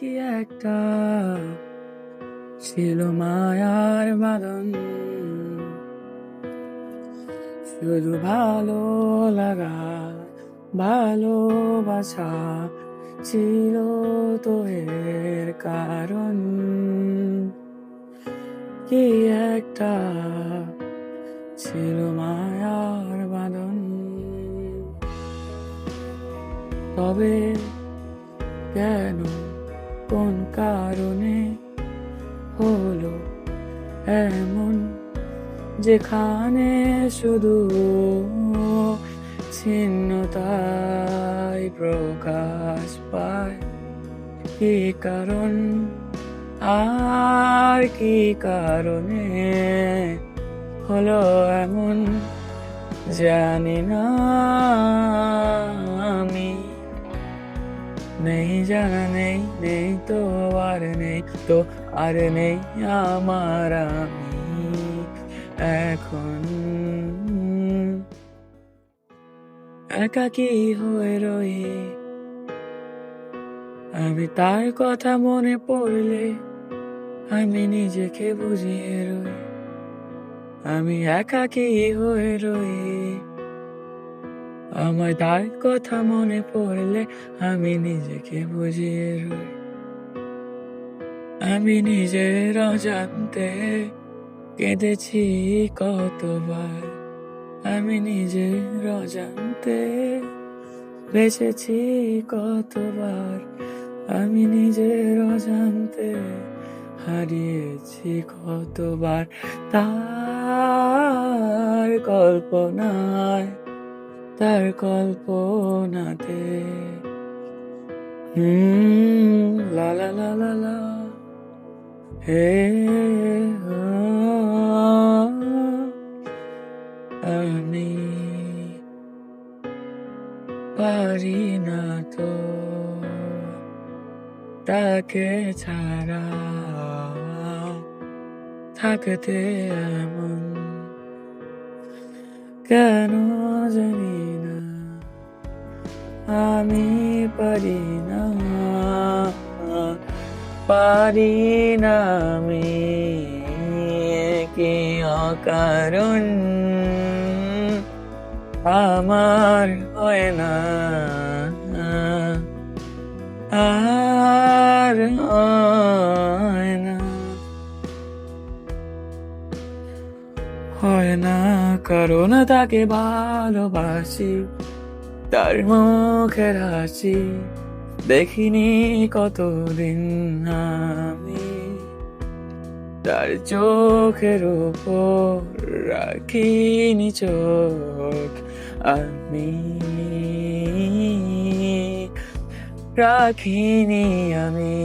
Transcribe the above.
কি একটা ছিল মায়ার বাঁধন, শুধু ভালো লাগা ভালোবাসা ছিল তো এর কারণ। কি একটা ছিল মায়ার বাঁধন, তবে কেন কোন কারণে হলো এমন, যেখানে শুধু ছিন্নতাই প্রকাশ পায়। কি কারণ আর কি কারণে হলো এমন, জানি না আমি। নেই জানা নেই, নেই তো আর নেই তো আর নেই আমার আমি এখন। একাকী হয়ে রই আমি, তার কথা মনে পড়লে আমি নিজেকে বুঝিয়ে রই। আমি একাকী হয়ে রই, আমার তার কথা মনে পড়লে আমি নিজেকে বুঝিয়ে রই। আমি নিজের অজান্তে কেঁদেছি কতবার, আমি নিজের অজান্তে বেঁচেছি কতবার, আমি নিজের অজান্তে হারিয়েছি কতবার। তার কল্পনায়, তার কল্পনাতে লা লা লা লা লা হে আমি পারি না তো তাকে ছাড়া থাকতে এমন, কেন জানি না আমি পারি না, পারি না আমি। কি অকারণ আমার হয় না আর হয় না, হয় না কারণ তাকে ভালোবাসি। তার মুখের হাসি দেখিনি কতদিন আমি, তার চোখের উপর রাখিনি চোখ আমি, রাখিনি আমি।